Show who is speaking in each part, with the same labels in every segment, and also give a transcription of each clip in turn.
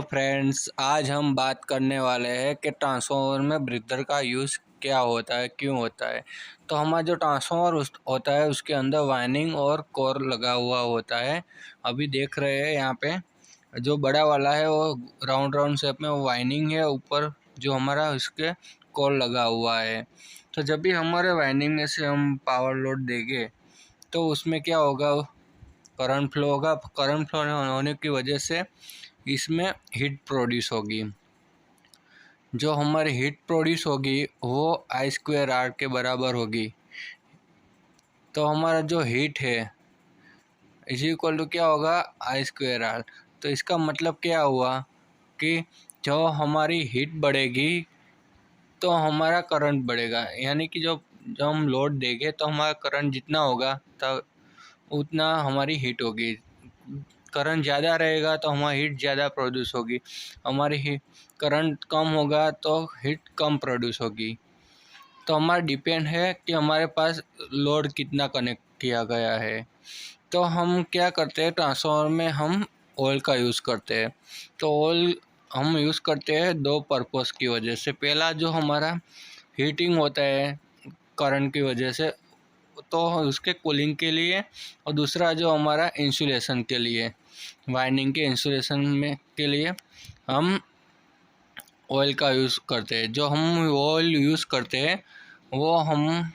Speaker 1: Friends, आज हम बात करने वाले हैं कि ट्रांसफार्मर में ब्रीदर का यूज़ क्या होता है, क्यों होता है। तो हमारा जो ट्रांसफार्मर होता है उसके अंदर वाइंडिंग और कोर लगा हुआ होता है। अभी देख रहे हैं यहाँ पे जो बड़ा वाला है वो राउंड राउंड शेप में वो वाइंडिंग है, ऊपर जो हमारा उसके कोर लगा हुआ है। तो जब भी हमारे वाइंडिंग में से हम पावर लोड देंगे तो उसमें क्या होगा, करंट फ्लो होगा। करंट फ्लो होने की वजह से इसमें हीट प्रोड्यूस होगी। जो हमारी हीट प्रोड्यूस होगी वो I² R के बराबर होगी। तो हमारा जो हीट है इज इक्वल टू क्या होगा, I²R। तो इसका मतलब क्या हुआ कि जो हमारी हीट बढ़ेगी तो हमारा करंट बढ़ेगा, यानी कि जब हम लोड देंगे तो हमारा करंट जितना होगा तब उतना हमारी हीट होगी। करंट ज़्यादा रहेगा तो हमारी हीट ज़्यादा प्रोड्यूस होगी, हमारी करंट कम होगा तो हीट कम प्रोड्यूस होगी। तो हमारा डिपेंड है कि हमारे पास लोड कितना कनेक्ट किया गया है। तो हम क्या करते हैं, ट्रांसफार्मर में हम ऑयल का यूज़ करते हैं। तो ऑयल हम यूज़ करते हैं दो पर्पस की वजह से। पहला जो हमारा हीटिंग होता है करंट की वजह से, तो उसके कूलिंग के लिए, और दूसरा जो हमारा इंसुलेशन के लिए, वाइंडिंग के इंसुलेशन में के लिए हम ऑयल का यूज़ करते हैं। जो हम ऑयल यूज़ करते हैं वो हम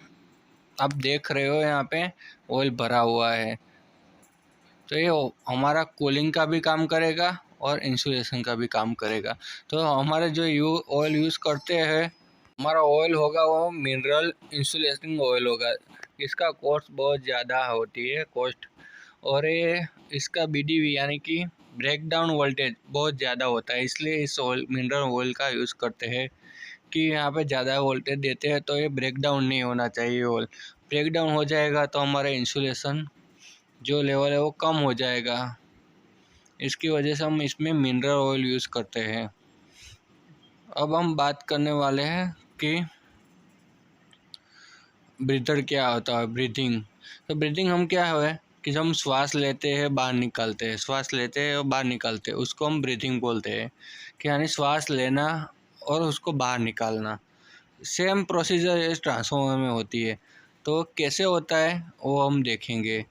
Speaker 1: आप देख रहे हो यहाँ पे ऑयल भरा हुआ है। तो ये हमारा कूलिंग का भी काम करेगा और इंसुलेशन का भी काम करेगा। तो हमारे जो ऑयल यूज़ करते हैं, हमारा ऑयल होगा वो मिनरल इंसुलेटिंग ऑयल होगा। इसका कॉस्ट बहुत ज़्यादा होती है कॉस्ट, और ये इसका BDV यानी कि ब्रेक डाउन वोल्टेज बहुत ज़्यादा होता है। इसलिए इस ऑयल मिनरल ऑयल का यूज़ करते हैं कि यहाँ पे ज़्यादा वोल्टेज देते हैं तो ये ब्रेक डाउन नहीं होना चाहिए। ऑयल ब्रेक डाउन हो जाएगा तो हमारा इंसुलेशन जो लेवल है वो कम हो जाएगा। इसकी वजह से हम इसमें मिनरल ऑयल यूज़ करते हैं। अब हम बात करने वाले हैं कि ब्रीदर क्या होता है, ब्रीथिंग। तो ब्रीथिंग हम क्या है कि जब हम श्वास लेते हैं बाहर निकालते हैं, श्वास लेते हैं और बाहर निकालते हैं, उसको हम ब्रीथिंग बोलते हैं। कि यानी श्वास लेना और उसको बाहर निकालना। सेम प्रोसीजर इस ट्रांसफार्मर में होती है। तो कैसे होता है वो हम देखेंगे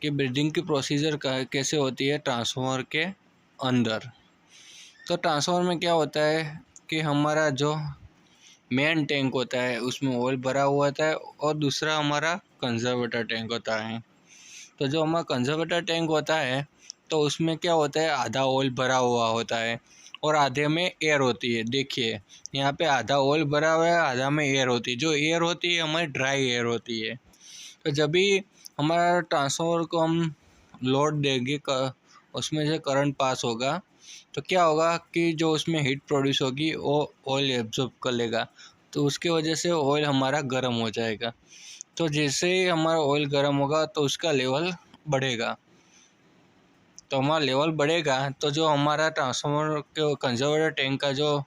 Speaker 1: कि ब्रीदिंग की प्रोसीजर कैसे होती है ट्रांसफार्मर के अंदर। तो ट्रांसफार्मर में क्या होता है कि हमारा जो मेन टैंक होता है उसमें ऑयल भरा हुआ होता है, और दूसरा हमारा कंजर्वेटर टैंक होता है। तो जो हमारा कंजर्वेटर टैंक होता है तो उसमें क्या होता है, आधा ऑयल भरा हुआ होता है और आधे में एयर होती है। देखिए यहाँ पे आधा ऑयल भरा हुआ है, आधा में एयर होती है। जो एयर होती है हमारी ड्राई एयर होती है। तो जब भी हमारा ट्रांसफार्मर को हम लोड देंगे, उसमें से करंट पास होगा तो क्या होगा कि जो उसमें हीट प्रोड्यूस होगी वो ऑयल एब्जॉर्ब कर लेगा। तो उसकी वजह से ऑयल हमारा गर्म हो जाएगा। तो जैसे ही हमारा ऑयल गर्म होगा तो उसका लेवल बढ़ेगा। तो हमारा लेवल बढ़ेगा तो जो हमारा ट्रांसफार्मर के कंजर्वेटर टैंक का जो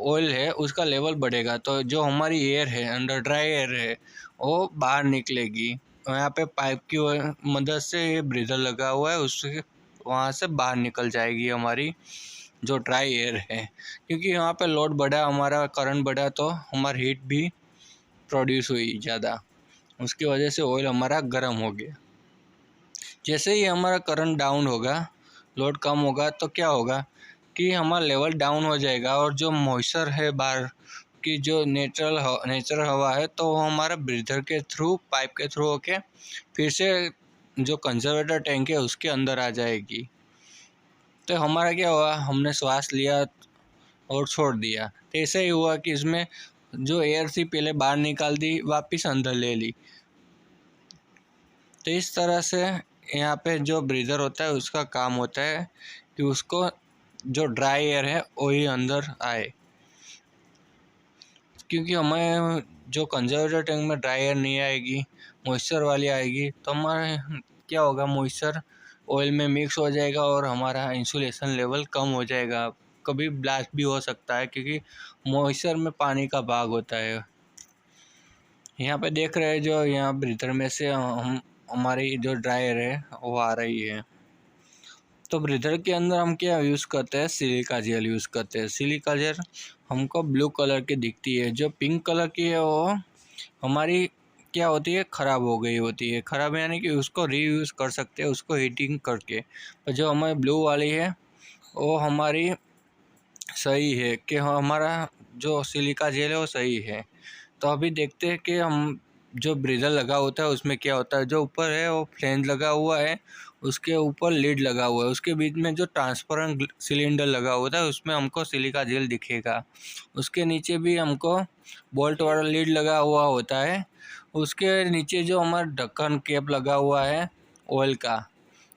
Speaker 1: ऑयल है उसका लेवल बढ़ेगा। तो जो हमारी एयर है, अंडर ड्राई एयर है, वो बाहर निकलेगी। और यहाँ पे पाइप की मदद से ये ब्रीदर लगा हुआ है, उससे वहाँ से बाहर निकल जाएगी हमारी जो ड्राई एयर है। क्योंकि यहाँ पे लोड बढ़ा, हमारा करंट बढ़ा, तो हमारी हीट भी प्रोड्यूस हुई ज़्यादा, उसकी वजह से ऑयल हमारा गर्म हो गया। जैसे ही हमारा करंट डाउन होगा, लोड कम होगा, तो क्या होगा कि हमारा लेवल डाउन हो जाएगा, और जो मॉइस्चर है बाहर की जो नेचुरल हवा है तो वो हमारा ब्रीदर के थ्रू, पाइप के थ्रू होके फिर से जो कंजर्वेटर टैंक है उसके अंदर आ जाएगी। तो हमारा क्या हुआ, हमने श्वास लिया और छोड़ दिया। तो ऐसे ही हुआ कि इसमें जो एयर थी पहले बाहर निकाल दी, वापस अंदर ले ली। तो इस तरह से यहाँ पे जो ब्रीदर होता है उसका काम होता है कि उसको जो ड्राई एयर है वही अंदर आए। क्योंकि हमें जो कंजर्वेटर टैंक में ड्राई एयर नहीं आएगी, मॉइस्चर वाली आएगी, तो हमारे क्या होगा, मॉइस्चर ऑयल में मिक्स हो जाएगा और हमारा इंसुलेशन लेवल कम हो जाएगा। कभी ब्लास्ट भी हो सकता है क्योंकि मॉइस्चर में पानी का भाग होता है। यहाँ पे देख रहे हैं जो यहाँ ब्रीदर में से हम हमारी जो ड्राई एयर है वो आ रही है। तो ब्रीदर के अंदर हम क्या यूज़ करते हैं, सिलिका जेल यूज़ करते हैं। सिलिका जेल हमको ब्लू कलर की दिखती है, जो पिंक कलर की है वो हमारी क्या होती है, ख़राब हो गई होती है। ख़राब यानी कि उसको रीयूज़ कर सकते हैं उसको हीटिंग करके। पर जो हमारी ब्लू वाली है वो हमारी सही है कि हमारा जो सिलिका जेल है वो सही है। तो अभी देखते हैं कि हम जो ब्रीदर लगा होता है उसमें क्या होता है। जो ऊपर है वो फ्लेंज लगा हुआ है, उसके ऊपर लिड लगा हुआ है, उसके बीच में जो ट्रांसपेरेंट सिलेंडर लगा होता है उसमें हमको सिलिका जेल दिखेगा। उसके नीचे भी हमको बोल्ट वाला लिड लगा हुआ होता है। उसके नीचे जो हमारा ढक्कन कैप लगा हुआ है ऑयल का,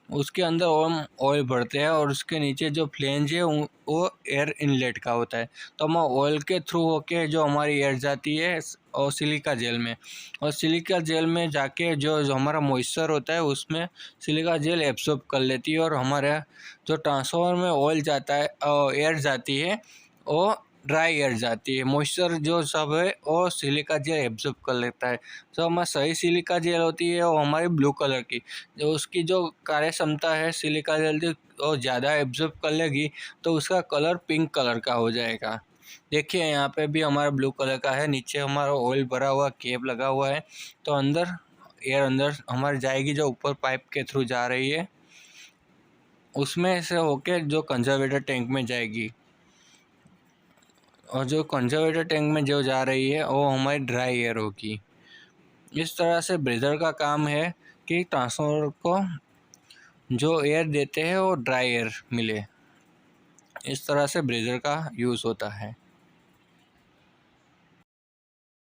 Speaker 1: उसके अंदर हम ऑयल भरते हैं और उसके नीचे जो फ्लेंज है वो एयर इनलेट का होता है। तो हम ऑयल के थ्रू होके जो हमारी एयर जाती है और सिलिका जेल में, और सिलिका जेल में जाके जो हमारा मॉइस्चर होता है उसमें सिलिका जेल एब्सॉर्ब कर लेती है और हमारे जो ट्रांसफार्मर में ऑयल जाता है एयर जाती है वो ड्राई एयर जाती है। मॉइस्चर जो सब है वो सिलिका जेल एब्जॉर्ब कर लेता है। जो हमारी सही सिलिका जेल होती है वो हमारी ब्लू कलर की, जो उसकी जो कार्य क्षमता है सिलिका जेल की वो ज़्यादा एब्जॉर्ब कर लेगी तो उसका कलर पिंक कलर का हो जाएगा। देखिए यहाँ पे भी हमारा ब्लू कलर का है, नीचे हमारा ऑयल भरा हुआ कैप लगा हुआ है। तो अंदर एयर अंदर हमारी जाएगी, जो ऊपर पाइप के थ्रू जा रही है उसमें से होके जो कंजर्वेटर टैंक में जाएगी, और जो कंजर्वेटर टैंक में जो जा रही है वो हमारी ड्राई एयर होगी। इस तरह से ब्रीदर का काम है कि ट्रांसफार्मर को जो एयर देते हैं वो ड्राई एयर मिले। इस तरह से ब्रीदर का यूज़ होता है।